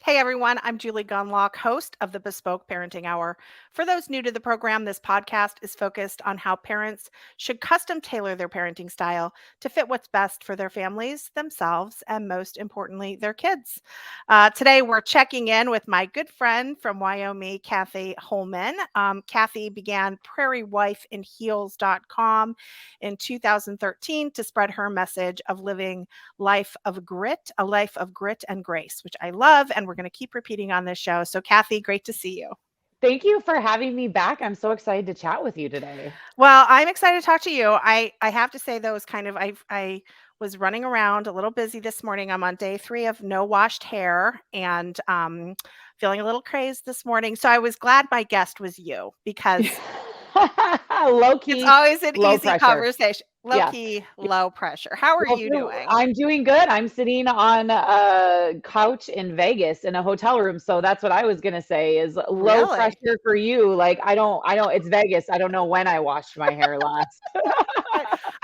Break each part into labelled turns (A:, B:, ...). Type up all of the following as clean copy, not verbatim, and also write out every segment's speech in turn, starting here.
A: Hey everyone, I'm Julie Gunlock, host of the Bespoke Parenting Hour. For those new to the program, this podcast is focused on how parents should custom tailor their parenting style to fit what's best for their families, themselves, and most importantly, their kids. Today, we're checking in with my good friend from Wyoming, Cathy Holman. Cathy began prairiewifeinheels.com in 2013 to spread her message of living a life of grit and grace, which I love. And we're going to keep repeating on this show. So, Cathy, great to see you.
B: Thank you for having me back. I'm so excited to chat with you today.
A: Well, I'm excited to talk to you. I have to say, though, is kind of, I was running around a little busy this morning. I'm on day 3 of no washed hair and feeling a little crazed this morning. So I was glad my guest was you because
B: Low
A: it's
B: key,
A: always an
B: low
A: easy
B: pressure.
A: conversation. Low
B: Yeah.
A: key, low pressure. How are you doing?
B: I'm doing good. I'm sitting on a couch in Vegas in a hotel room. So that's what I was gonna say is low
A: Really?
B: pressure for you. Like I don't, it's Vegas. I don't know when I washed my hair last.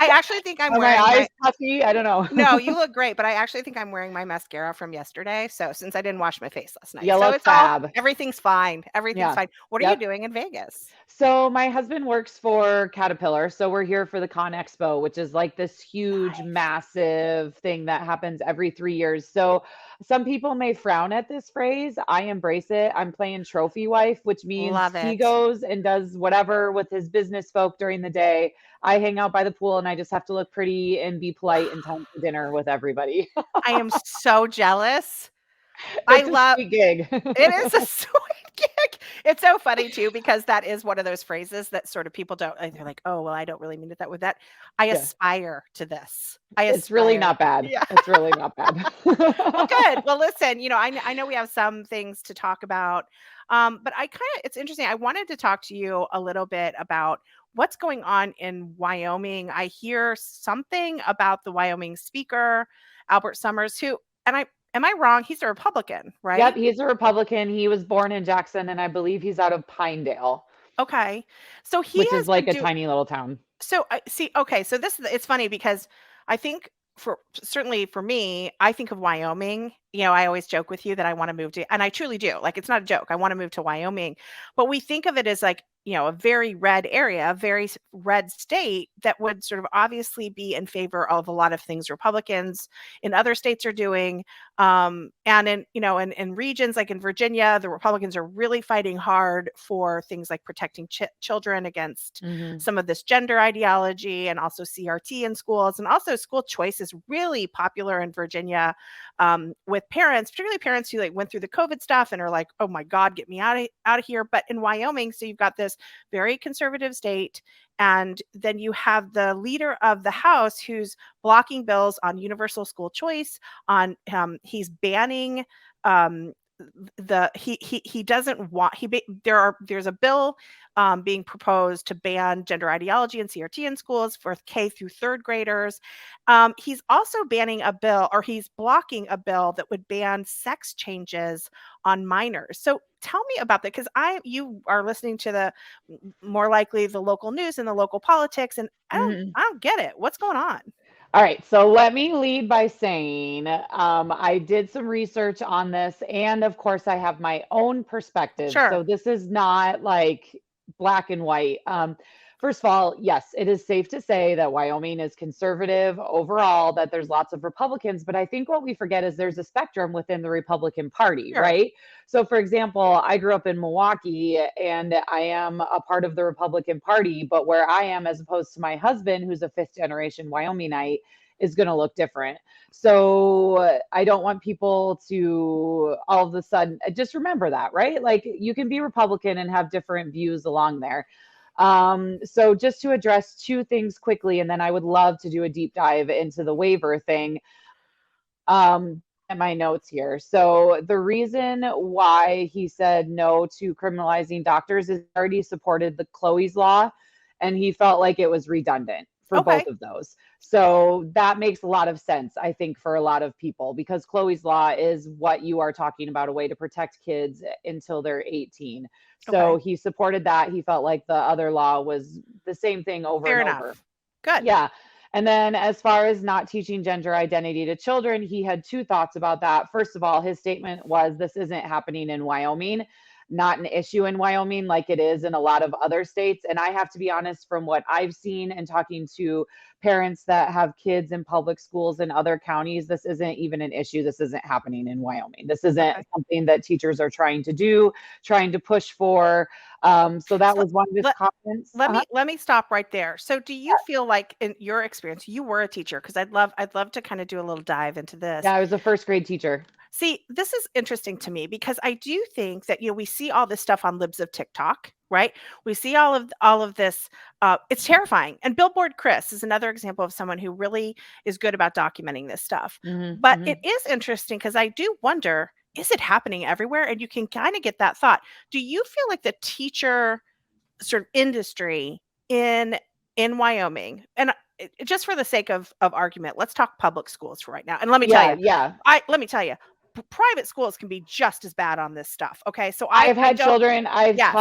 A: I I actually think I'm
B: Are my
A: wearing
B: eyes
A: my
B: puffy? I don't know.
A: No, you look great, but I actually think I'm wearing my mascara from yesterday, so since I didn't wash my face last night.
B: You
A: So
B: look
A: it's all
B: fab.
A: everything's fine, everything's
B: Yeah.
A: fine. What are you
B: Yep.
A: doing in Vegas?
B: So my husband works for Caterpillar. So we're here for the Con Expo, which is like this huge,
A: Nice.
B: massive thing that happens every 3 years. So some people may frown at this phrase. I embrace it. I'm playing trophy wife, which means
A: Love
B: he
A: it.
B: goes and does whatever with his business folk during the day. I hang out by the pool and I just have to look pretty and be polite in time for dinner with everybody.
A: I am so jealous. I
B: It's a
A: love
B: sweet gig.
A: it is a sweet gig. It's so funny too because that is one of those phrases that sort of people don't like, they're like, "Oh, well, I don't really mean it that with that." I
B: Yeah.
A: aspire to this. I
B: It's really
A: aspire.
B: not bad.
A: Yeah.
B: It's really not bad.
A: Well, good. Well, listen, I know we have some things to talk about, but it's interesting. I wanted to talk to you a little bit about what's going on in Wyoming. I hear something about the Wyoming speaker, Albert Summers, and am I wrong? He's a Republican,
B: Yep,
A: right?
B: he's a Republican. He was born in Jackson, and I believe he's out of Pinedale,
A: Okay. So he
B: which is
A: has
B: like
A: been
B: a
A: doing
B: tiny little town.
A: So I see. Okay, so it's funny because I think certainly for me, I think of Wyoming. I always joke with you that I want to move to, and I truly do. Like it's not a joke. I want to move to Wyoming, but we think of it as like a very red area, a very red state that would sort of obviously be in favor of a lot of things Republicans in other states are doing. And in regions like in Virginia, the Republicans are really fighting hard for things like protecting children against
B: Mhm.
A: some of this gender ideology and also CRT in schools. And also school choice is really popular in Virginia with parents, particularly parents who like went through the COVID stuff and are like, oh my God, get me out of here. But in Wyoming, so you've got this very conservative state. And then you have the leader of the House who's blocking bills on universal school choice, on he's banning um, he doesn't want there's a bill being proposed to ban gender ideology and CRT in schools for K through 3rd graders. He's also banning a bill, or he's blocking a bill that would ban sex changes on minors. So tell me about that, because you are listening to more likely the local news and the local politics, and
B: Mhm.
A: I don't get it. What's going on?
B: All right, so let me lead by saying I did some research on this, and of course, I have my own perspective.
A: Sure.
B: So this is not like black and white. First of all, yes, it is safe to say that Wyoming is conservative overall, that there's lots of Republicans, but I think what we forget is there's a spectrum within the Republican Party,
A: Sure.
B: right? So, for example, I grew up in Milwaukee and I am a part of the Republican Party, but where I am, as opposed to my husband, who's a 5th generation Wyomingite, is going to look different. So I don't want people to all of a sudden just remember that, right? Like you can be Republican and have different views along there. So just to address 2 things quickly, and then I would love to do a deep dive into the waiver thing. And my notes here. So the reason why he said no to criminalizing doctors is he already supported the Chloe's law, and he felt like it was redundant for both
A: Okay.
B: of those. So that makes a lot of sense, I think, for a lot of people, because Chloe's law is what you are talking about, a way to protect kids until they're 18. So
A: Okay.
B: he supported that. He felt like the other law was the same thing over
A: Fair
B: and over.
A: enough. Good.
B: Yeah. And then as far as not teaching gender identity to children, he had two thoughts about that. First of all, his statement was this isn't happening in Wyoming, not an issue in Wyoming like it is in a lot of other states. And I have to be honest, from what I've seen and talking to parents that have kids in public schools in other counties, this isn't even an issue. This isn't happening in Wyoming. This isn't
A: Okay.
B: something that teachers are trying to do, trying to push for. So that
A: So
B: was one of his
A: let
B: comments.
A: let me stop right there. So do you feel like in your experience, you were a teacher? Because I'd love to kind of do a little dive into this.
B: Yeah, I was a first grade teacher.
A: See, this is interesting to me because I do think that we see all this stuff on libs of TikTok, right? We see all of this. It's terrifying. And Billboard Chris is another example of someone who really is good about documenting this stuff.
B: Mhm,
A: But it
B: mhm.
A: is interesting because I do wonder, is it happening everywhere? And you can kind of get that thought. Do you feel like the teacher sort of industry in Wyoming, and just for the sake of argument, let's talk public schools for right now. And let me tell
B: Yeah,
A: you,
B: yeah.
A: let me tell you, private schools can be just as bad on this stuff. Okay, so
B: I've
A: I
B: had
A: don't.
B: children,
A: Yes,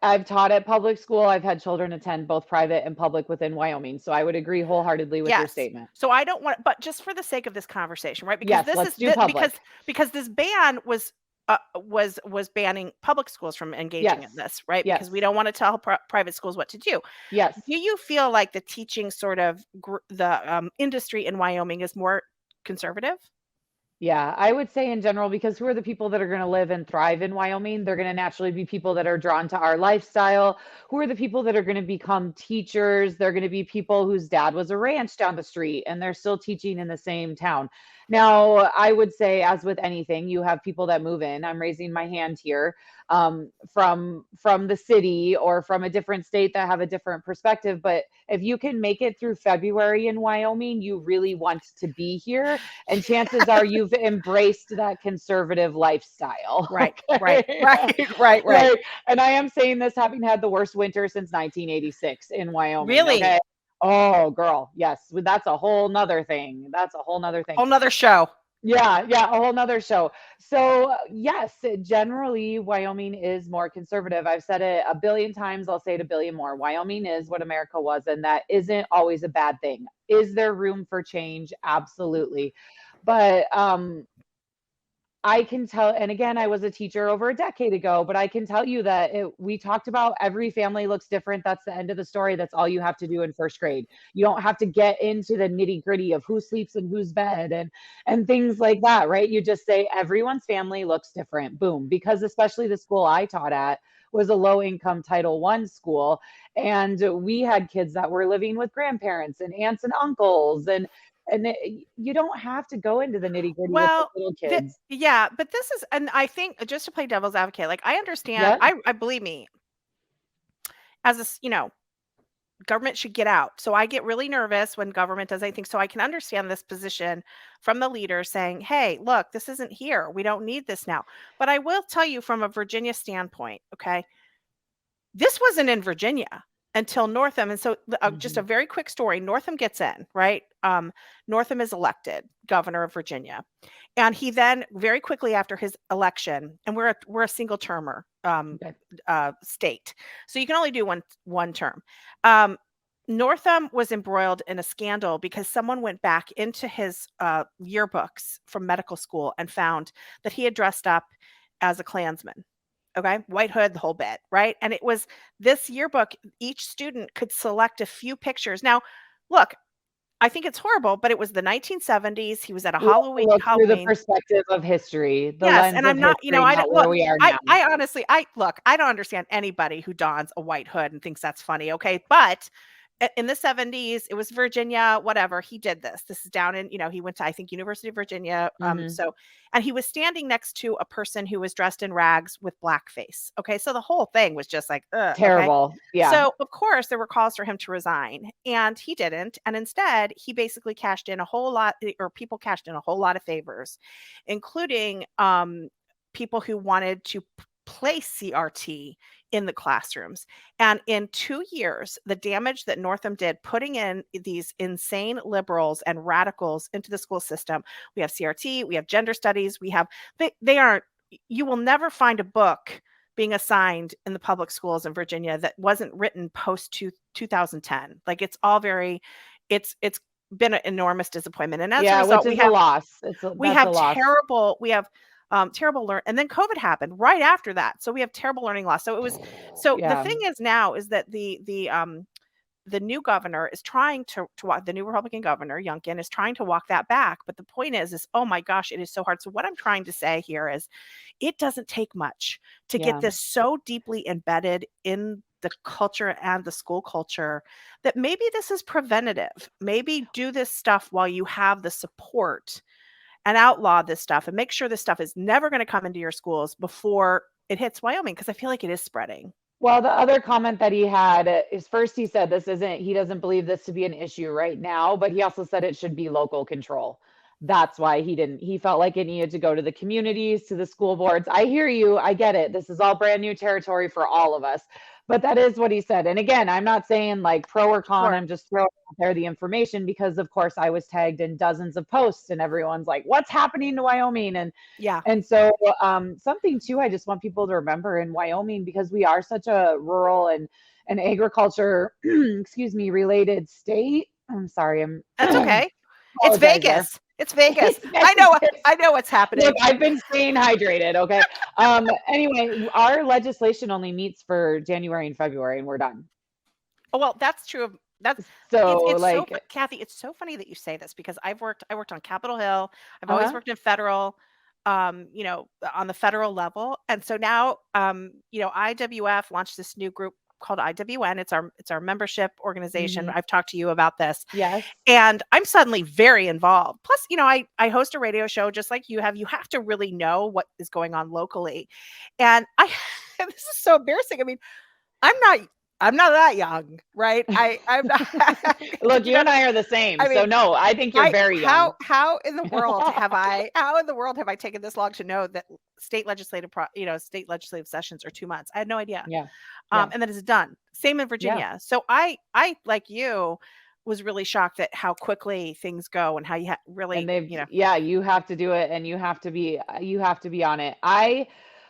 B: I've taught at public school. I've had children attend both private and public within Wyoming. So I would agree wholeheartedly with your
A: yes.
B: statement.
A: So I don't want, but just for the sake of this conversation, right? Because
B: Yes,
A: this is
B: let's do public.
A: because this ban was banning public schools from engaging in
B: Yes.
A: this, right? Because we
B: Yes.
A: don't want to tell private schools what to do.
B: Yes.
A: Do you feel like the teaching sort of the industry in Wyoming is more conservative?
B: Yeah, I would say in general, because who are the people that are going to live and thrive in Wyoming? They're going to naturally be people that are drawn to our lifestyle. Who are the people that are going to become teachers? They're going to be people whose dad was a ranch down the street and they're still teaching in the same town. Now, I would say, as with anything, you have people that move in. I'm raising my hand here, from the city or from a different state that have a different perspective. But if you can make it through February in Wyoming, you really want to be here, and chances are you've embraced that conservative lifestyle.
A: Right, right,
B: Okay.
A: right, right, right.
B: Right. And I am saying this having had the worst winter since 1986 in Wyoming. Okay.
A: Really?
B: Oh, girl. Yes. That's a whole nother thing. That's a whole nother thing.
A: Whole nother show.
B: Yeah, yeah, a whole nother show. So, yes, generally, Wyoming is more conservative. I've said it a billion times. I'll say it a billion more. Wyoming is what America was, and that isn't always a bad thing. Is there room for change? Absolutely. But I can tell, and again, I was a teacher over a decade ago, but I can tell you that we talked about every family looks different. That's the end of the story. That's all you have to do in first grade. You don't have to get into the nitty gritty of who sleeps in whose bed and things like that, right? You just say everyone's family looks different. Boom. Because especially the school I taught at was a low income Title I school. And we had kids that were living with grandparents and aunts and uncles you don't have to go into the nitty gritty with the
A: Well,
B: little kids.
A: yeah, but this is, and I think just to play devil's advocate, like I understand,
B: Yep.
A: I believe me, as government should get out. So I get really nervous when government does anything. So I can understand this position from the leader saying, hey, look, this isn't here. We don't need this now. But I will tell you from a Virginia standpoint, okay, this wasn't in Virginia until Northam. And so just a
B: Mhm.
A: very quick story. Northam gets in, right? Northam is elected governor of Virginia. And he then very quickly after his election, and we're a single termer
B: Okay.
A: state. So you can only do one term. Um, Northam was embroiled in a scandal because someone went back into his yearbooks from medical school and found that he had dressed up as a Klansman. Okay, white hood, the whole bit, right? And it was this yearbook, each student could select a few pictures. Now, look, I think it's horrible, but it was the 1970s. He was at a
B: We have to look through the
A: Halloween.
B: perspective of history, the
A: Yes,
B: lens
A: and
B: of
A: I'm not,
B: history,
A: I
B: not
A: don't
B: where
A: look,
B: we are now.
A: I honestly, I don't understand anybody who dons a white hood and thinks that's funny, okay? But in the 70s, it was Virginia, whatever. He did this. This is down in, he went to, I think, University of Virginia.
B: Mhm.
A: And he was standing next to a person who was dressed in rags with blackface. Okay. So the whole thing was just like, ugh, okay.
B: Terrible. Yeah.
A: So of course there were calls for him to resign and he didn't. And instead he basically cashed in a whole lot, or people cashed in a whole lot of favors, including people who wanted to place CRT in the classrooms. And in 2 years, the damage that Northam did putting in these insane liberals and radicals into the school system. We have CRT, we have gender studies, we have they aren't, you will never find a book being assigned in the public schools in Virginia that wasn't written post 2010. Like it's all very it's been an enormous disappointment. And as a
B: Yeah, which
A: result,
B: is a loss. That's a loss.
A: terrible and then COVID happened right after that. So we have terrible learning loss. So the
B: Yeah.
A: thing is now is that the new governor is trying to walk, the new Republican governor, Youngkin, is trying to walk that back. But the point is, oh my gosh, it is so hard. So what I'm trying to say here is it doesn't take much to get
B: Yeah.
A: this so deeply embedded in the culture and the school culture that maybe this is preventative. Maybe do this stuff while you have the support and outlaw this stuff and make sure this stuff is never going to come into your schools before it hits Wyoming, because I feel like it is spreading.
B: Well, the other comment that he had is, first he said he doesn't believe this to be an issue right now, but he also said it should be local control. That's why he felt like it needed to go to the communities, to the school boards. I hear you. I get it. This is all brand new territory for all of us. But that is what he said. And again, I'm not saying like pro or con.
A: Sure.
B: I'm just throwing out there the information because, of course, I was tagged in dozens of posts and everyone's like, what's happening to Wyoming?
A: Yeah.
B: And so something too, I just want people to remember in Wyoming, because we are such a rural and agriculture, excuse me, related state. I'm sorry.
A: That's okay. It's
B: Apologize there.
A: Vegas. It's Vegas.
B: It's
A: I know what's happening.
B: Look, I've been staying hydrated. Okay. Anyway, our legislation only meets for January and February, and we're done.
A: Oh, well, that's true.
B: So
A: it's
B: like,
A: Cathy, it's so funny that you say this, because I worked on Capitol Hill. I've always worked in federal, on the federal level. And so now, IWF launched this new group called IWN. It's our membership organization. I've talked to you about this.
B: yes.
A: And I'm suddenly very involved. Plus, I host a radio show just like you have. You have to really know what is going on locally. And this is so embarrassing. I mean, I'm not that young, right? I'm not.
B: Look, you and I are the same.
A: I mean,
B: so no, I think you're very young.
A: How in the world have I taken this long to know that state legislative sessions are 2 months? I had no idea.
B: Yeah.
A: And then it's done. Same in Virginia.
B: Yeah.
A: So I like you was really shocked at how quickly things go and how you really,
B: And you have to do it, and you have to be on it. I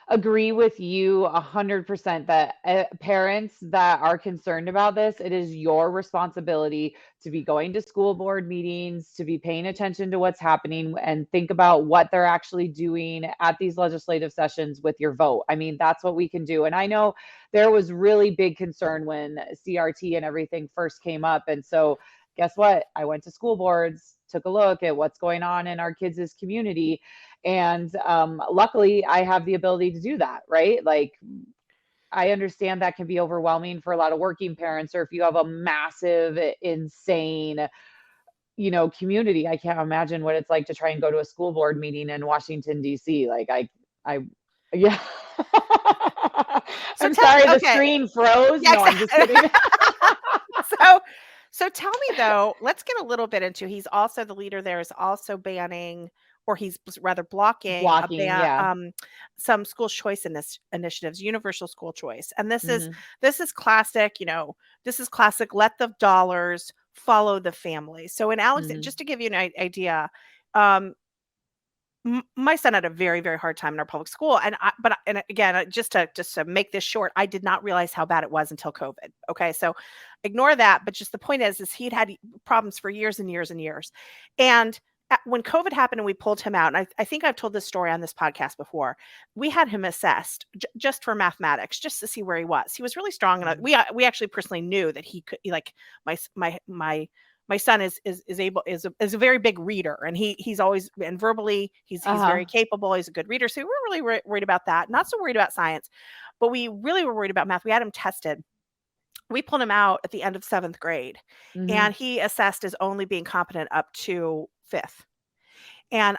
B: agree with you 100% that parents that are concerned about this, it is your responsibility to be going to school board meetings, to be paying attention to what's happening, and think about what they're actually doing at these legislative sessions with your vote. I mean, that's what we can do. And I know there was really big concern when CRT and everything first came up. And so guess what? I went to school boards, took a look at what's going on in our kids' community. And luckily, I have the ability to do that, right? Like, I understand that can be overwhelming for a lot of working parents, or if you have a massive, insane, community. I can't imagine what it's like to try and go to a school board meeting in Washington, D.C. Like, yeah. I'm sorry, the screen froze.
A: Yeah,
B: no, I'm just kidding.
A: So tell me though, let's get a little bit into, he's also the leader there is also banning, or he's rather blocking some school choice initiatives, universal school choice. And this is classic, this is classic, let the dollars follow the family. So in Alex, just to give you an idea, my son had a very, very hard time in our public school. And again, just to make this short, I did not realize how bad it was until COVID. Okay. So ignore that. But just the point is he'd had problems for years and years and years. And when COVID happened and we pulled him out, and I think I've told this story on this podcast before, we had him assessed just for mathematics, just to see where he was. He was really strong. And we actually personally knew that he could, like my son is a very big reader, and he's always, and verbally he's very capable. He's a good reader. So we were really worried about that. Not so worried about science, but we really were worried about math. We had him tested. We pulled him out at the end of 7th grade, and he assessed as only being competent up to 5th, and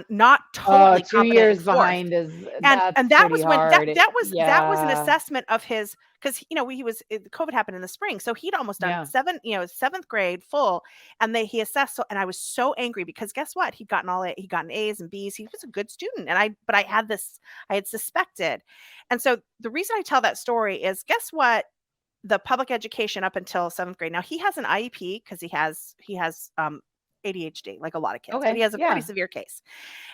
A: not totally
B: 2
A: competent
B: years
A: in 4th.
B: behind is
A: And that was when
B: hard.
A: that was an assessment of his, because COVID happened in the spring, so he'd almost done 7th grade full, and he assessed. And I was so angry because guess what? He'd gotten A's and B's. He was a good student, but I had suspected, and so the reason I tell that story is, guess what? The public education up until 7th grade. Now he has an IEP because he has ADHD, like a lot of kids, but he has a pretty severe case.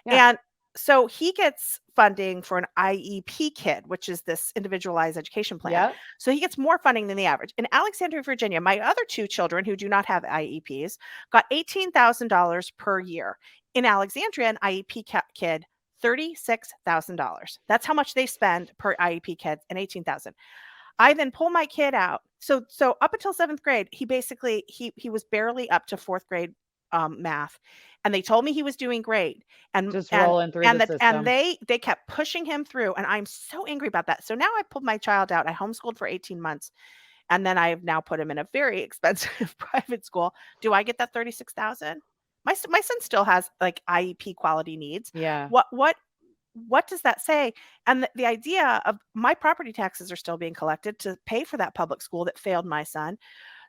A: Yeah. So he gets funding for an IEP kid, which is this individualized education plan.
B: Yep.
A: So he gets more funding than the average. In Alexandria, Virginia, my other two children who do not have IEPs got $18,000 per year. In Alexandria, an IEP kid, $36,000. That's how much they spend per IEP kid, and 18,000. I then pull my kid out. So up until 7th grade, he basically he was barely up to 4th grade math, and they told me he was doing great. And
B: Just
A: and
B: rolling through the
A: and that and
B: system.
A: they kept pushing him through, and I'm so angry about that. So now I pulled my child out. I homeschooled for 18 months, and then I have now put him in a very expensive private school. Do I get that 36,000? My son still has like IEP quality needs.
B: Yeah.
A: What does that say? And the idea of my property taxes are still being collected to pay for that public school that failed my son.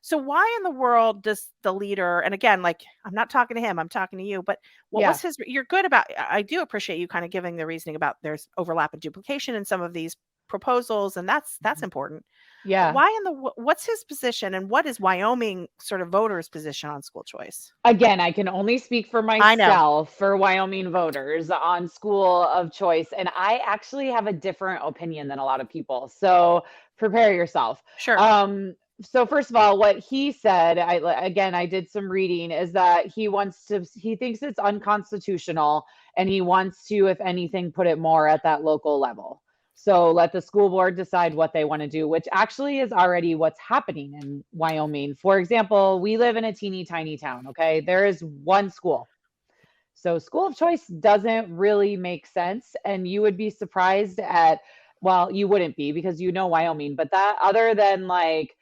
A: So why in the world does the leader, and again, like, I'm not talking to him, I'm talking to you, but what
B: Yeah.
A: was his, you're good about, I do appreciate you kind of giving the reasoning about there's overlap and duplication in some of these proposals, and that's
B: Mhm.
A: important. But
B: Yeah.
A: why in the, what's his position, and what is Wyoming sort of voters' position on school choice?
B: Again, I can only speak for
A: I know.
B: myself, for Wyoming voters on school of choice, and I actually have a different opinion than a lot of people. So prepare yourself.
A: Sure.
B: So first of all, what he said, again, I did some reading, is that he thinks it's unconstitutional, and he wants to, if anything, put it more at that local level. So let the school board decide what they want to do, which actually is already what's happening in Wyoming. For example, we live in a teeny tiny town, okay? There is one school. So school of choice doesn't really make sense. And you would be surprised at, well, you wouldn't be because you know Wyoming, but that other than like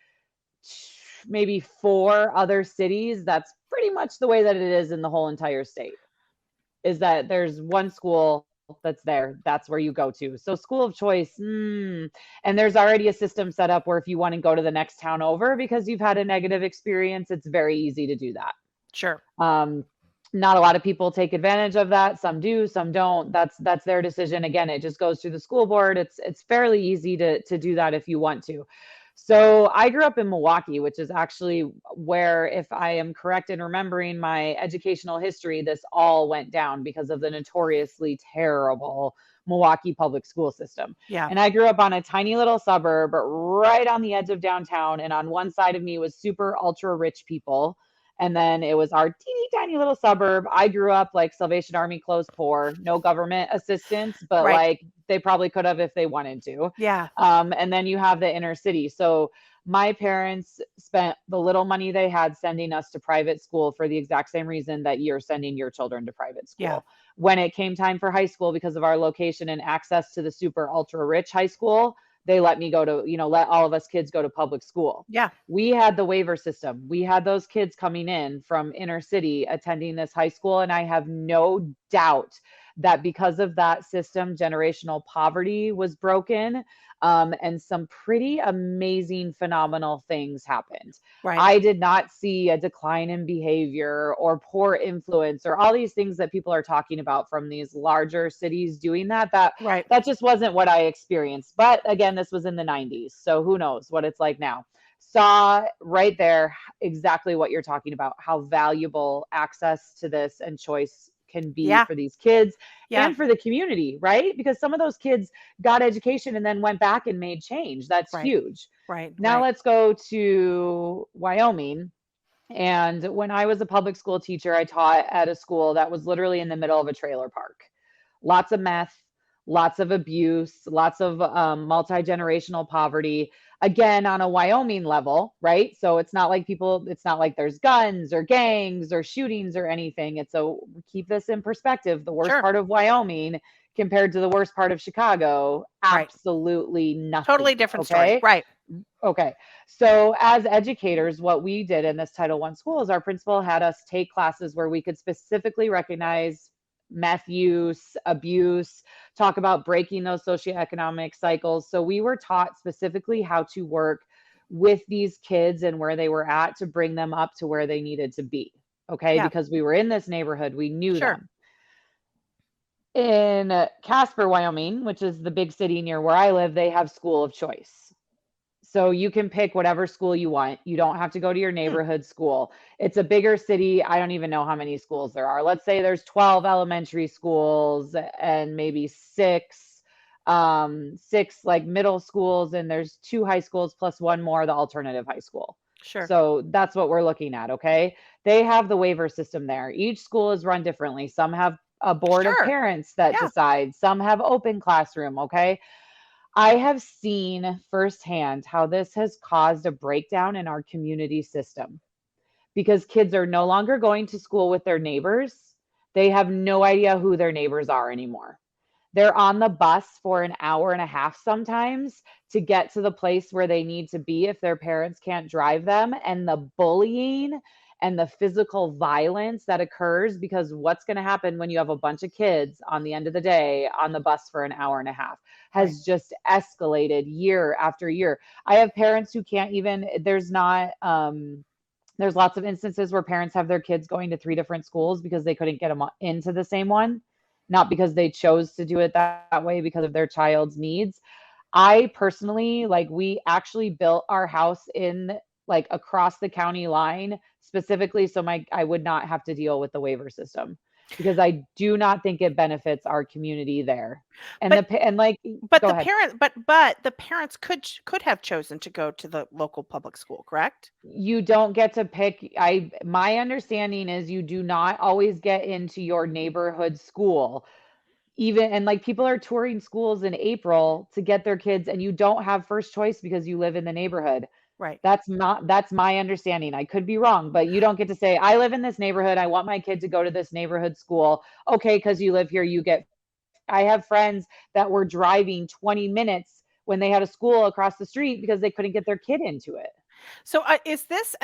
B: maybe four other cities, that's pretty much the way that it is in the whole entire state, is that there's one school that's there. That's where you go to. So school of choice, and there's already a system set up where if you want to go to the next town over because you've had a negative experience, it's very easy to do that.
A: Sure.
B: Um, Not a lot of people take advantage of that. Some do, some don't. That's their decision. Again, it just goes through the school board. It's fairly easy to do that if you want to. So I grew up in Milwaukee, which is actually where, if I am correct in remembering my educational history, this all went down because of the notoriously terrible Milwaukee public school system.
A: Yeah.
B: And I grew up on a tiny little suburb right on the edge of downtown. And on one side of me was super ultra rich people. And then it was our teeny tiny little suburb. I grew up like Salvation Army clothes poor, no government assistance, but
A: Right.
B: like they probably could have if they wanted to.
A: Yeah.
B: And then you have the inner city. So my parents spent the little money they had sending us to private school for the exact same reason that you're sending your children to private
A: Yeah.
B: school. When it came time for high school, because of our location and access to the super ultra rich high school, they let me go to, let all of us kids go to public school.
A: Yeah.
B: We had the waiver system. We had those kids coming in from inner city attending this high school. And I have no doubt that because of that system, generational poverty was broken, and some pretty amazing, phenomenal things happened.
A: Right.
B: I did not see a decline in behavior or poor influence or all these things that people are talking about from these larger cities doing that.
A: Right.
B: That just wasn't what I experienced. But again, this was in the 90s. So who knows what it's like now. Saw right there exactly what you're talking about, how valuable access to this and choice can be
A: Yeah.
B: for these kids
A: Yeah.
B: and for the community, right? Because some of those kids got education and then went back and made change. That's
A: Right.
B: huge.
A: Right.
B: Now
A: Right.
B: let's go to Wyoming. And when I was a public school teacher, I taught at a school that was literally in the middle of a trailer park. Lots of meth, lots of abuse, lots of multi-generational poverty. Again, on a Wyoming level, right? So it's not like there's guns or gangs or shootings or anything. Keep this in perspective. The worst
A: Sure.
B: part of Wyoming compared to the worst part of Chicago,
A: Right.
B: absolutely
A: Totally
B: nothing.
A: different story.
B: Okay.
A: Right.
B: Okay. So as educators, what we did in this Title I school is our principal had us take classes where we could specifically recognize meth use, abuse, talk about breaking those socioeconomic cycles. So we were taught specifically how to work with these kids and where they were at to bring them up to where they needed to be. Okay.
A: Yeah.
B: Because we were in this neighborhood, we knew
A: Sure.
B: them. In Casper, Wyoming, which is the big city near where I live, they have school of choice. So you can pick whatever school you want. You don't have to go to your
A: Hmm,
B: neighborhood school. It's a bigger city. I don't even know how many schools there are. Let's say there's 12 elementary schools and maybe six like middle schools, and there's two high schools plus one more, the alternative high school.
A: sure.
B: So that's what we're looking at, okay? They have the waiver system there. Each school is run differently. Some have a board of
A: Sure.
B: parents that
A: Yeah.
B: decide, some have open classroom, okay? I have seen firsthand how this has caused a breakdown in our community system because kids are no longer going to school with their neighbors. They have no idea who their neighbors are anymore. They're on the bus for an hour and a half sometimes to get to the place where they need to be if their parents can't drive them. And the bullying and the physical violence that occurs, because what's going to happen when you have a bunch of kids on the end of the day on the bus for an hour and a half,
A: Right.
B: has just escalated year after year. I have parents who can't even, there's lots of instances where parents have their kids going to three different schools because they couldn't get them into the same one, not because they chose to do it that way because of their child's needs. I personally, like, we actually built our house in like across the county line specifically so my I would not have to deal with the waiver system because I do not think it benefits our community there. And
A: But
B: the and like
A: but
B: go
A: the
B: ahead.
A: parent but the parents could have chosen to go to the local public school, correct?
B: You don't get to pick. I My understanding is you do not always get into your neighborhood school. Even and like people are touring schools in April to get their kids and you don't have first choice because you live in the neighborhood.
A: Right.
B: That's my understanding. I could be wrong, but you don't get to say I live in this neighborhood. I want my kid to go to this neighborhood school. Okay, because you live here, you get. I have friends that were driving 20 minutes when they had a school across the street because they couldn't get their kid into it.
A: So, is this,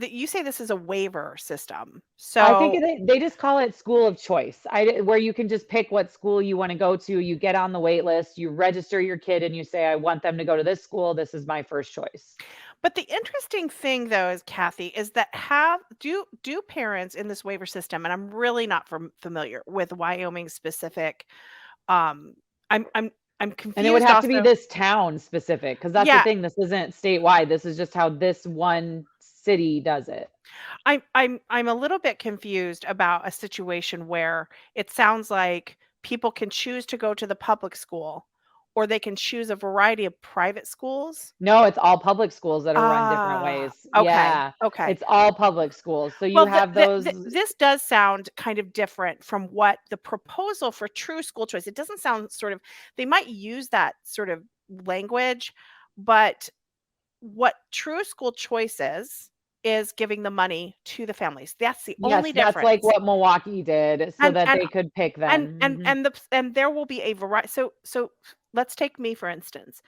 A: you say this is a waiver system.
B: I think
A: So,
B: they just call it school of choice. Where you can just pick what school you want to go to. You get on the wait list, you register your kid, and you say, "I want them to go to this school. This is my first choice."
A: but the interesting thing though is, Kathy, is that have do parents in this waiver system, and I'm really not familiar with Wyoming specific, um, I'm I'm
B: And it would
A: confused
B: have to be
A: also.
B: this town specific because that's the
A: Yeah,
B: thing. This isn't statewide. This is just how this one city does it.
A: I'm a little bit confused about a situation where it sounds like people can choose to go to the public school, or they can choose a variety of private schools.
B: No, it's all public schools that are run different
A: Ah,
B: ways.
A: okay,
B: Yeah,
A: okay.
B: it's all public schools. So you
A: Well,
B: have those.
A: this does sound kind of different from what the proposal for true school choice. It doesn't sound sort of, they might use that sort of language, but what true school choice is giving the money to the families. That's the
B: Yes,
A: only
B: that's like
A: difference.
B: what Milwaukee did so
A: And
B: that
A: and
B: they could pick
A: and
B: them.
A: and
B: Mhm.
A: and the and there will be a variety. So let's take me for instance.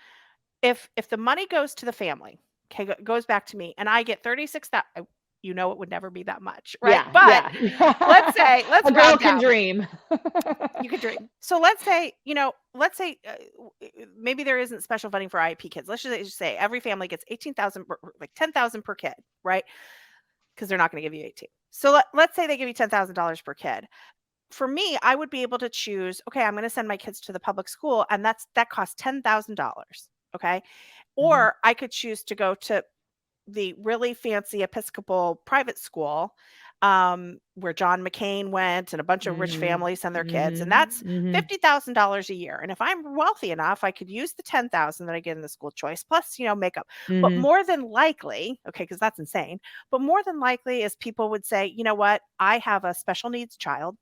A: If the money goes to the family, okay, goes back to me, and I get 36,000, you know, it would never be that much, right?
B: Yeah,
A: But
B: yeah.
A: let's
B: A girl
A: round
B: can
A: down.
B: dream.
A: You could dream. So let's say, let's say, maybe there isn't special funding for IEP kids. Let's just say every family gets 18,000, like 10,000 per kid, right? Because they're not going to give you 18. So let's say they give you $10,000 per kid. For me, I would be able to choose, okay, I'm going to send my kids to the public school, and that costs $10,000. Okay.
B: Mhm,
A: Or I could choose to go to the really fancy Episcopal private school, where John McCain went and a bunch of rich
B: mhm,
A: families send their kids, and
B: mhm,
A: that's
B: mhm,
A: $50,000 a year. And if I'm wealthy enough, I could use the 10,000 that I get in the school choice plus, makeup. But
B: mhm,
A: more than likely, okay, because that's insane. But more than likely is people would say, you know what, I have a special needs child,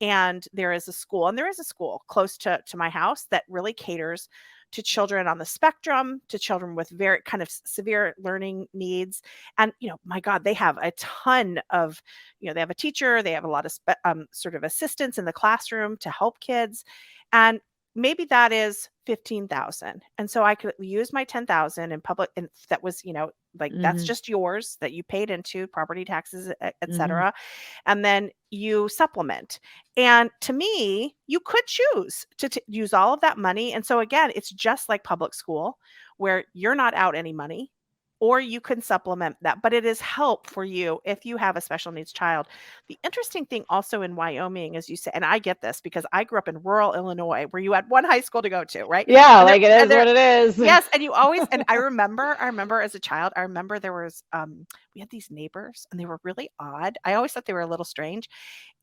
A: and there is a school close to my house that really caters to children on the spectrum, to children with very kind of severe learning needs. And my god, they have a ton of, they have a teacher, they have a lot of sort of assistants in the classroom to help kids. And maybe that is 15,000, and so I could use my 10,000 in public, and that was, like, that's
B: mhm,
A: just yours that you paid into property taxes,
B: mhm.
A: etc. And then you supplement. And to me, you could choose to use all of that money. And so again, it's just like public school, where you're not out any money. or you can supplement that, but it is help for you if you have a special needs child. The interesting thing also in Wyoming, as you say, and I get this because I grew up in rural Illinois where you had one high school to go to, right?
B: Yeah,
A: And there,
B: like it
A: and
B: is
A: there,
B: what it is.
A: yes, and you always, and I remember as a child, I remember there was, we had these neighbors and they were really odd. I always thought they were a little strange,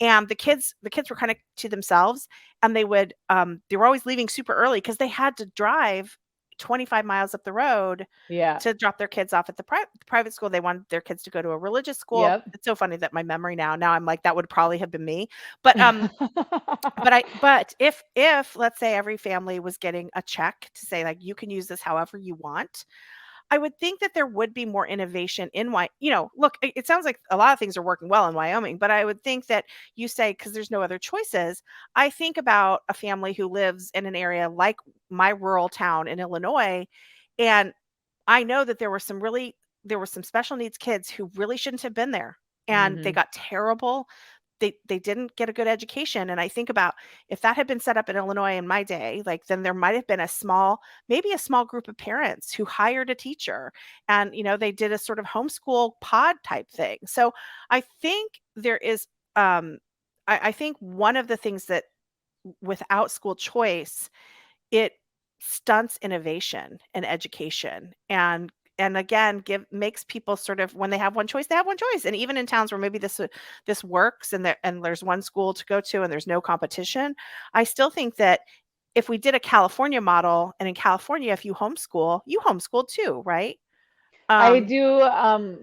A: and the kids were kind of to themselves, and they were always leaving super early because they had to drive 25 miles up the road
B: Yeah.
A: to drop their kids off at the private school. They wanted their kids to go to a religious school.
B: Yep.
A: It's so funny that my memory now I'm like, that would probably have been me. But but if let's say every family was getting a check to say like you can use this however you want, I would think that there would be more innovation in look, it sounds like a lot of things are working well in Wyoming, but I would think that you say, because there's no other choices. I think about a family who lives in an area like my rural town in Illinois, and I know that there were some special needs kids who really shouldn't have been there, and they
B: Mhm.
A: got terrible. They didn't get a good education, and I think about if that had been set up in Illinois in my day, like, then there might have been maybe a small group of parents who hired a teacher, and, they did a sort of homeschool pod type thing. So, I think there is, I think one of the things that without school choice, it stunts innovation and education, and again give makes people sort of, when they have one choice, they have one choice. And even in towns where maybe this works, and there's one school to go to and there's no competition, I still think that if we did a California model, and in California, if you homeschool too, right?
B: I
A: um
B: do,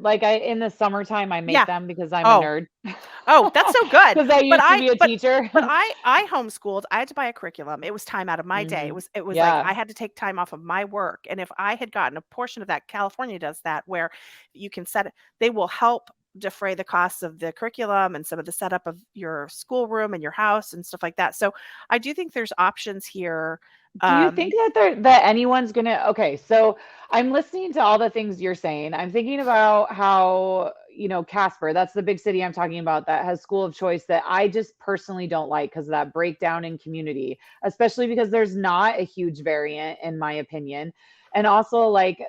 B: like, I in the summertime, I make
A: yeah.
B: them because I'm a
A: Oh,
B: nerd.
A: Oh, that's so good.
B: Because I
A: But
B: used to
A: I
B: be a
A: but
B: teacher.
A: but I homeschooled. I had to buy a curriculum. It was time out of my day. It
B: Mhm.
A: was it was like I
B: Yeah.
A: had to take time off of my work. And if I had gotten a portion of that, California does that, where you can set it, they will help defray the costs of the curriculum and some of the setup of your schoolroom and your house and stuff like that. So I do think there's options here.
B: Do you think
A: Um,
B: that anyone's gonna okay, so I'm listening to all the things you're saying. I'm thinking about how, Casper, that's the big city I'm talking about that has school of choice that I just personally don't like because of that breakdown in community, especially because there's not a huge variant in my opinion. And also like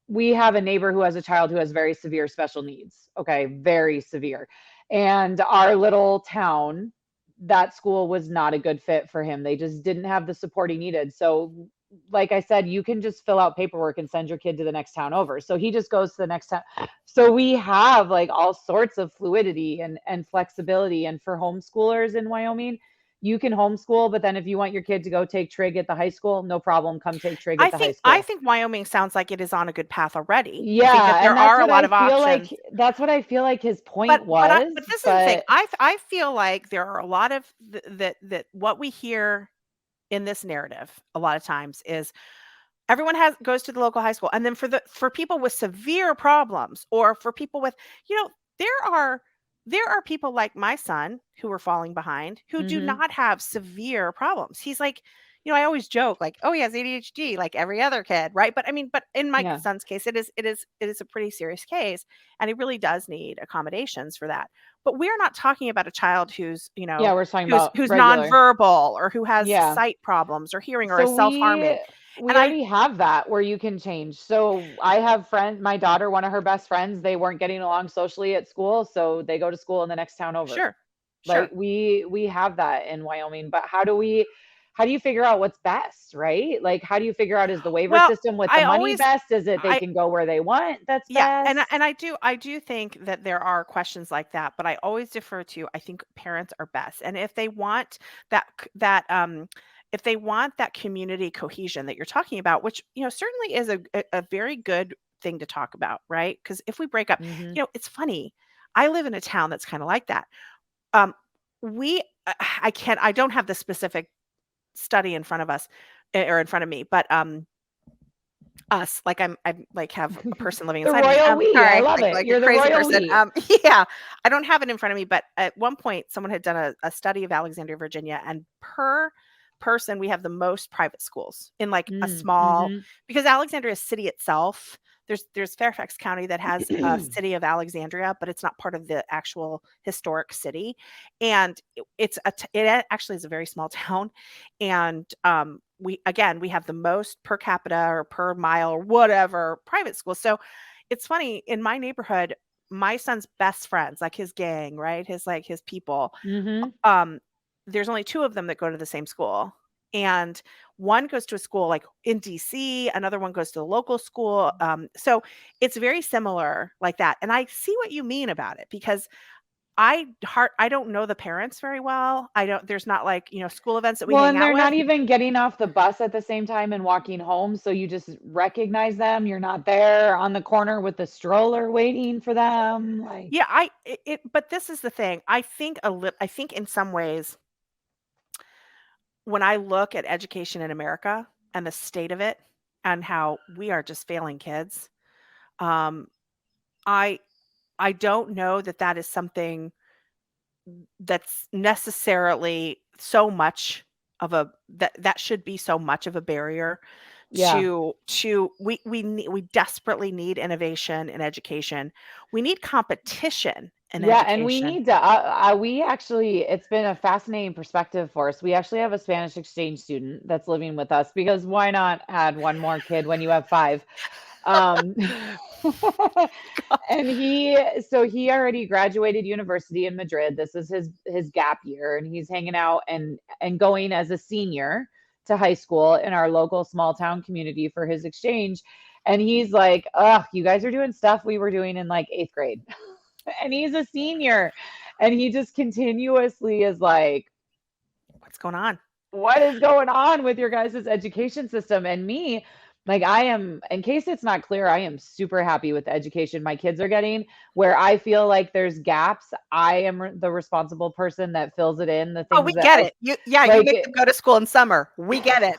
B: we have a neighbor who has a child who has very severe special needs. Okay, very severe. And our little town, that school was not a good fit for him. They just didn't have the support he needed. So, like I said, you can just fill out paperwork and send your kid to the next town over. So he just goes to the next town. So we have like all sorts of fluidity and flexibility. And for homeschoolers in Wyoming, you can homeschool, but then if you want your kid to go take trig at the high school, no problem. Come take trig
A: I
B: at the high
A: think I
B: school.
A: think Wyoming sounds like it is on a good path already. I think that
B: Yeah,
A: there
B: and that's
A: are a
B: what
A: lot
B: I
A: of
B: feel
A: options.
B: like his
A: But
B: point
A: but I
B: was,
A: but this is the thing.
B: but
A: I feel like there are a lot of that what we hear in this narrative a lot of times is everyone has goes to the local high school, and then for people with severe problems, or for people with, you know, there are there are people like my son who are falling behind, who do
B: mhm,
A: not have severe problems. He's like, I always joke like, oh, he has ADHD like every other kid, right? But I mean, but in my
B: yeah.
A: son's case, it is a pretty serious case, and he really does need accommodations for that. But we're not talking about a child who's,
B: Yeah, we're talking
A: who's
B: about
A: who's
B: regular.
A: nonverbal, or who has
B: Yeah.
A: sight problems or hearing, or
B: So
A: is self-harming.
B: we
A: And I
B: already have that where you can change. So I have friends, my daughter, one of her best friends, they weren't getting along socially at school, so they go to school in the next town over.
A: Sure,
B: Like
A: sure.
B: we have that in Wyoming, but how do you figure out what's best, right? Like how do you figure out is the waiver
A: Well,
B: system with the
A: I
B: money
A: always
B: best? Is it they
A: I
B: can go where they want that's
A: yeah, and
B: best?
A: I do think that there are questions like that, but I always defer to, I think parents are best. And if they want if they want that community cohesion that you're talking about, which, certainly is a very good thing to talk about, right? Because if we break up,
B: Mhm.
A: it's funny. I live in a town that's kind of like that. Um, we I don't have the specific study in front of us, or in front of me, but us, like I'm like have a person living
B: The
A: inside me.
B: royal we, I
A: Sorry,
B: love
A: like
B: it.
A: a
B: You're the
A: crazy
B: royal
A: person.
B: we.
A: Yeah, I don't have it in front of me, but at one point someone had done a study of Alexandria, Virginia, and per person we have the most private schools in like a
B: Mm,
A: small,
B: mhm.
A: because Alexandria city itself, there's Fairfax County that has a city of Alexandria, but it's not part of the actual historic city. And it actually is a very small town. And we have the most per capita or per mile or whatever private schools. So it's funny, in my neighborhood, my son's best friends, like his gang, right? His people,
B: Mm-hmm.
A: there's only two of them that go to the same school. And one goes to a school like in DC, another one goes to the local school. So it's very similar like that. And I see what you mean about it, because I don't know the parents very well. There's not like, school events that we
B: Well,
A: hang
B: and
A: out
B: they're
A: with.
B: not even getting off the bus at the same time and walking home, so you just recognize them. You're not there on the corner with the stroller waiting for them. Like,
A: Yeah, but this is the thing. I think in some ways, when I look at education in America and the state of it and how we are just failing kids, um, I I don't know that that is something that's necessarily so much of a that should be so much of a barrier
B: yeah.
A: to we desperately need innovation in education. We need competition in
B: Yeah, and we
A: education.
B: need to, we actually, it's been a fascinating perspective for us. We actually have a Spanish exchange student that's living with us because why not add one more kid when you have five? Um, and he already graduated university in Madrid. This is his gap year, and he's hanging out and going as a senior to high school in our local small town community for his exchange. And he's like, "Ugh, you guys are doing stuff we were doing in like eighth grade." And he's a senior, and he just continuously is like,
A: What's going on?
B: what is going on with your guys' education system? And me, like, I am, in case it's not clear, I am super happy with the education my kids are getting. Where I feel like there's gaps, I am the responsible person that fills it in, the
A: Oh, we
B: things that
A: get
B: I
A: it. You
B: like.
A: make them go to school in summer. We get it.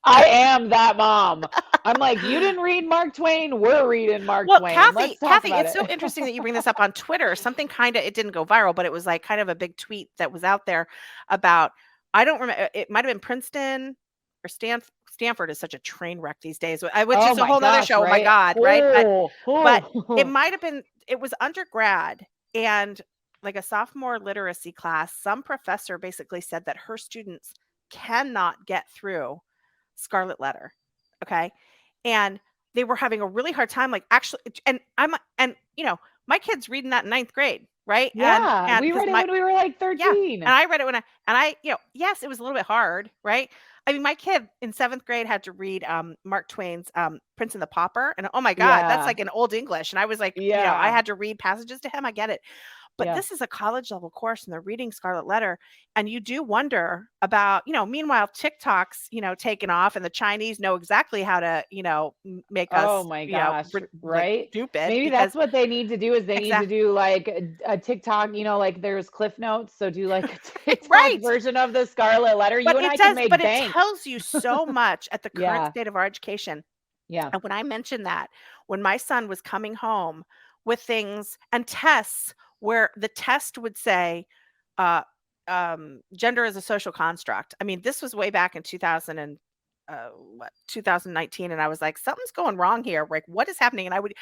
B: I am that mom. I'm like, you didn't read Mark Twain, we're reading Mark
A: Well,
B: Twain. Let's talk
A: Cathy,
B: about
A: it's so
B: it.
A: interesting that you bring this up on Twitter. Something it didn't go viral, but it was like kind of a big tweet that was out there about, I don't remember, it might have been Princeton or Stanford is such a train wreck these days, which
B: Oh
A: is a
B: my
A: whole nother
B: gosh,
A: show. Oh my
B: right?
A: God, right?
B: Oh,
A: But it
B: oh.
A: might have been, it was undergrad, and like a sophomore literacy class, some professor basically said that her students cannot get through Scarlet Letter. Okay. And they were having a really hard time, like actually, and my kid's reading that in ninth grade, right?
B: Yeah,
A: And
B: we
A: because
B: read it when we were like
A: yeah,
B: 13.
A: and I read it yes, it was a little bit hard, right? I mean, my kid in seventh grade had to read Mark Twain's Prince and the Pauper, and oh my God, that's
B: Yeah,
A: like an old English. And I was like, I
B: yeah,
A: had to read passages to him. I get it. But
B: yeah.
A: this is a college level course and they're reading Scarlet Letter. And you do wonder about, meanwhile, TikTok's, taken off and the Chinese know exactly how to, make
B: Oh
A: us,
B: my gosh,
A: like
B: right?
A: stupid
B: Maybe
A: because
B: that's what they need to do is they need to
A: exactly
B: do like a TikTok, like there's Cliff Notes, so do like a TikTok
A: right.
B: version of the Scarlet Letter. You
A: But
B: and I can
A: but
B: make
A: it
B: bank.
A: tells you so much at the current
B: Yeah,
A: state of our education.
B: yeah.
A: And when I mentioned that, when my son was coming home with things and tests where the test would say, uh, gender is a social construct. I mean, this was way back in 2019, and I was like, something's going wrong here. Like, what is happening? And I would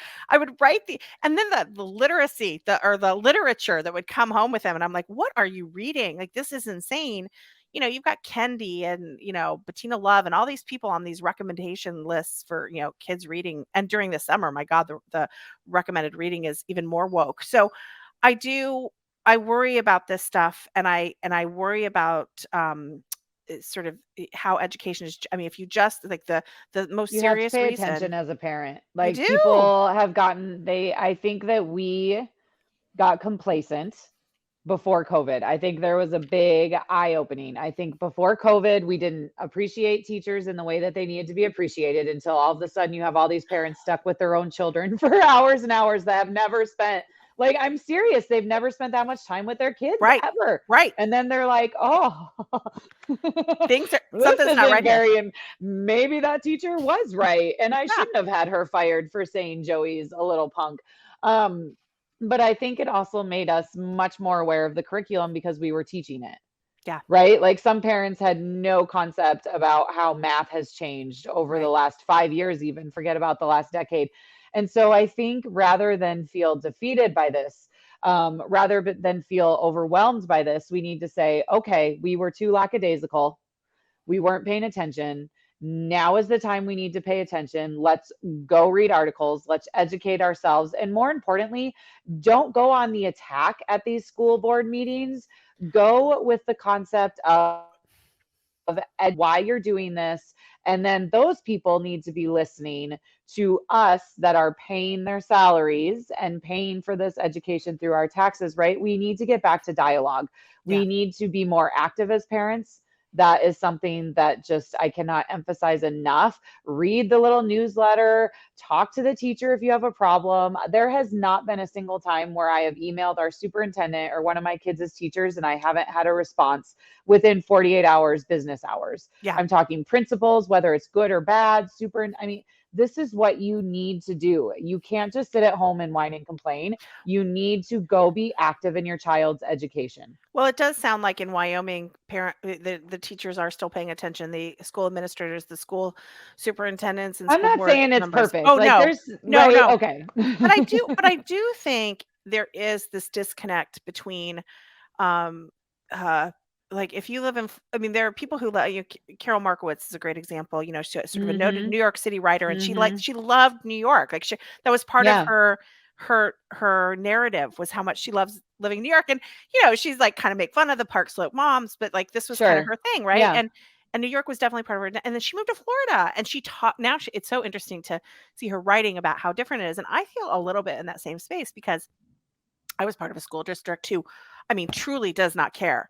A: write and then the literacy, or the literature that would come home with him, and I'm like, what are you reading? Like, this is insane. You've got Kendi and, Bettina Love and all these people on these recommendation lists for, kids reading. And during the summer, my God, the recommended reading is even more woke. So I do, I worry about this stuff, and I worry about, sort of how education is. I mean, if you just like the most
B: You have to
A: serious
B: pay
A: reason
B: attention as a parent.
A: you
B: Like
A: do,
B: people have gotten I think that we got complacent before COVID. I think there was a big eye opening. I think before COVID, we didn't appreciate teachers in the way that they needed to be appreciated until all of a sudden you have all these parents stuck with their own children for hours and hours that have never spent, like, I'm serious, they've never spent that much time with their kids
A: right,
B: ever.
A: right.
B: And then they're like, oh, this
A: Something's not
B: isn't
A: right here.
B: very, and maybe that teacher was right. And I
A: Yeah,
B: shouldn't have had her fired for saying Joey's a little punk. Um, but I think it also made us much more aware of the curriculum because we were teaching it.
A: Yeah.
B: right? Like some parents had no concept about how math has changed over the
A: Right.
B: last 5 years, even forget about the last decade. And so I think rather than feel defeated by this, than feel overwhelmed by this, we need to say, okay, we were too lackadaisical. We weren't paying attention. Now is the time we need to pay attention. Let's go read articles. Let's educate ourselves. And more importantly, don't go on the attack at these school board meetings. Go with the concept of why you're doing this. And then those people need to be listening to us that are paying their salaries and paying for this education through our taxes, right? We need to get back to dialogue.
A: Yeah.
B: We need to be more active as parents. That is something that just I cannot emphasize enough. Read the little newsletter, talk to the teacher if you have a problem. There has not been a single time where I have emailed our superintendent or one of my kids' teachers and I haven't had a response within 48 hours, business hours.
A: Yeah.
B: I'm talking principals, whether it's good or bad, I mean, this is what you need to do. You can't just sit at home and whine and complain. You need to go be active in your child's education.
A: Well, it does sound like in Wyoming, the teachers are still paying attention. The school administrators, the school superintendents, and
B: I'm
A: school
B: not
A: board
B: saying it's
A: members.
B: perfect.
A: Oh
B: Like
A: no,
B: there's
A: no,
B: right,
A: no.
B: okay.
A: But I do think there is this disconnect between, um, uh, like if you live in, I mean, there are people who you know, Carol Markowitz is a great example. You know, she's sort of a noted
B: Mhm.
A: New York City writer, and
B: Mhm.
A: she loved New York. Like that was part of
B: Yeah,
A: her narrative was how much she loves living in New York. And you know, she's like kind of make fun of the Park Slope moms, but like this was kind of
B: sure.
A: her thing, right?
B: Yeah.
A: And New York was definitely part of her. And then she moved to Florida, and she taught. Now it's so interesting to see her writing about how different it is. And I feel a little bit in that same space because I was part of a school district who, I mean, truly does not care.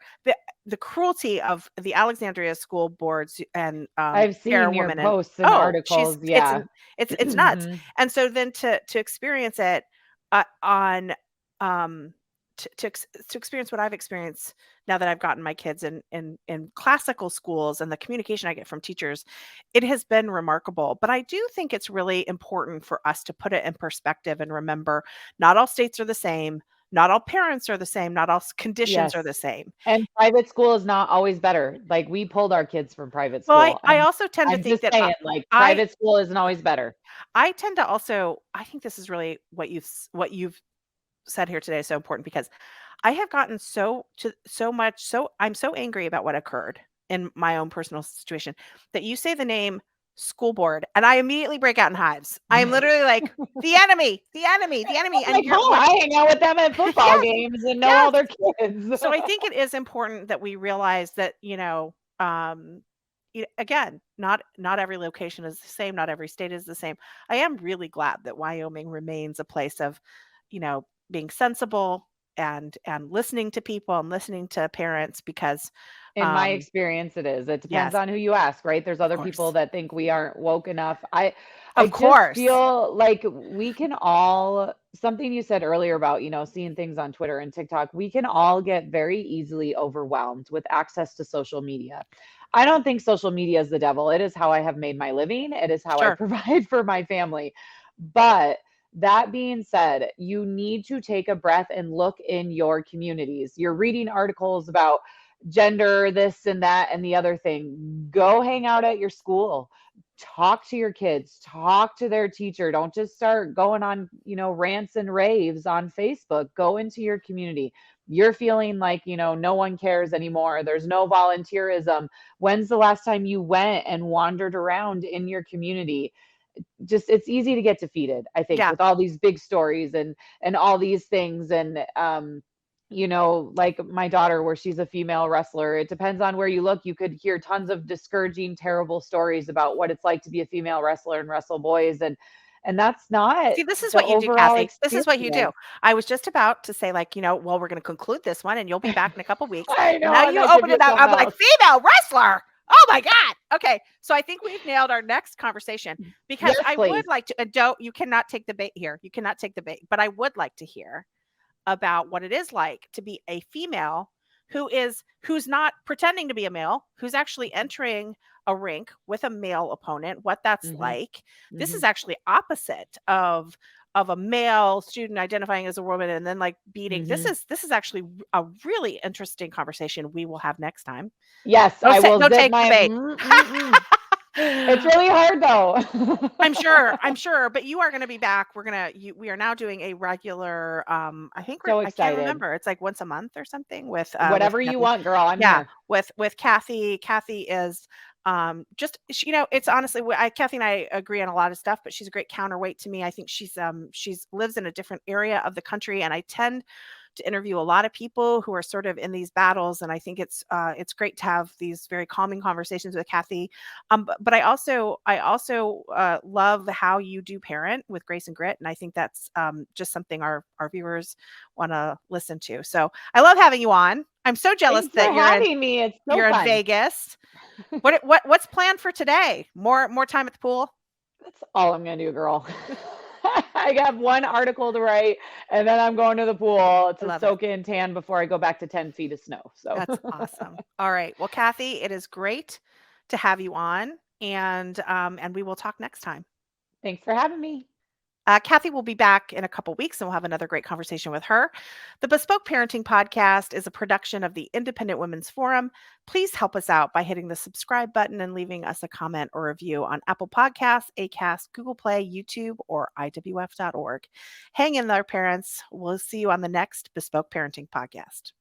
A: The cruelty of the Alexandria school boards and
B: I've seen your
A: chairwoman, and
B: posts and
A: oh,
B: articles.
A: it's
B: Yeah.
A: it's nuts.
B: Mhm.
A: And so then to experience it on um to experience what I've experienced now that I've gotten my kids in classical schools and the communication I get from teachers, it has been remarkable. But I do think it's really important for us to put it in perspective and remember not all states are the same. Not all parents are the same, not all conditions are the
B: Yes.
A: same.
B: And private school is not always better. Like, we pulled our kids from private
A: Well,
B: school,
A: I
B: and
A: also tend to
B: I'm
A: think
B: just
A: that
B: saying, like,
A: I
B: private school isn't always better.
A: I tend to also I think this is really what you've said here today is so important because I have gotten so much I'm so angry about what occurred in my own personal situation that you say the name school board and I immediately break out in hives. I am literally like the enemy, the enemy, the enemy.
B: I'm
A: And
B: like,
A: you're
B: "Huh,
A: what
B: I hang out with them at football
A: yes,
B: games and know all
A: yes.
B: their kids."
A: So I think it is important that we realize that, again, not every location is the same, not every state is the same. I am really glad that Wyoming remains a place of, being sensible and listening to people and listening to parents because
B: In my
A: um
B: experience, it is. It depends
A: yes,
B: on who you ask, right? There's
A: of
B: other people
A: course.
B: that think we aren't woke enough. I
A: Of
B: just
A: course.
B: feel like we can all something you said earlier about, seeing things on Twitter and TikTok, we can all get very easily overwhelmed with access to social media. I don't think social media is the devil. It is how I have made my living. It is how I
A: Sure.
B: provide for my family. But that being said, you need to take a breath and look in your communities. You're reading articles about gender, this and that, and the other thing. Go hang out at your school. Talk to your kids, talk to their teacher. Don't just start going on, rants and raves on Facebook. Go into your community. You're feeling like, no one cares anymore. There's no volunteerism. When's the last time you went and wandered around in your community? Just it's easy to get defeated, I think,
A: Yeah.
B: with all these big stories and all these things. And like my daughter, where she's a female wrestler, it depends on where you look. You could hear tons of discouraging, terrible stories about what it's like to be a female wrestler and wrestle boys, and that's not
A: See, this is
B: the
A: what you do,
B: overall
A: Kathy. This is what you do.
B: experience.
A: I was just about to say, like, well, we're going to conclude this one and you'll be back in a couple weeks.
B: I
A: And
B: know,
A: now
B: and
A: you
B: that could
A: open
B: be
A: it up. I'm
B: something
A: like,
B: else.
A: female wrestler. Oh my God. Okay. So I think we've nailed our next conversation because
B: Yes,
A: I would
B: please.
A: like to, don't, you cannot take the bait here. You cannot take the bait, but I would like to hear about what it is like to be a female who's not pretending to be a male, who's actually entering a rink with a male opponent, what that's
B: Hmm.
A: like. This
B: Hmm.
A: is actually opposite of of a male student identifying as a woman and then like beating. This is actually a really interesting conversation we will have next time.
B: Yes, I will
A: No
B: zip
A: take the
B: my.
A: bait.
B: It's really hard though.
A: I'm sure, but you are going to be back. We are now doing a regular, I think
B: So
A: I can't
B: excited.
A: remember. It's like once a month or something with
B: Whatever you
A: Cathy.
B: want, girl. I'm
A: Yeah,
B: here.
A: with Cathy. Cathy is just it's honestly Cathy and I agree on a lot of stuff, but she's a great counterweight to me. I think she's lives in a different area of the country, and I tend to interview a lot of people who are sort of in these battles, and I think it's great to have these very calming conversations with Cathy. But I also love how you do parent with grace and grit, and I think that's just something our viewers want to listen to. So I love having you on. I'm so jealous
B: Thanks
A: that
B: for having me. It's so
A: you're
B: fun.
A: in Vegas. What's planned for today? More time at the pool?
B: That's all I'm gonna do, girl. I got one article to write, and then I'm going to the pool to soak in tan before I go back to 10 feet of snow. So
A: that's awesome. All right. Well, Cathy, it is great to have you on, and we will talk next time.
B: Thanks for having me.
A: Cathy will be back in a couple weeks and we'll have another great conversation with her. The Bespoke Parenting Podcast is a production of the Independent Women's Forum. Please help us out by hitting the subscribe button and leaving us a comment or review on Apple Podcasts, Acast, Google Play, YouTube, or IWF.org. Hang in there, parents. We'll see you on the next Bespoke Parenting Podcast.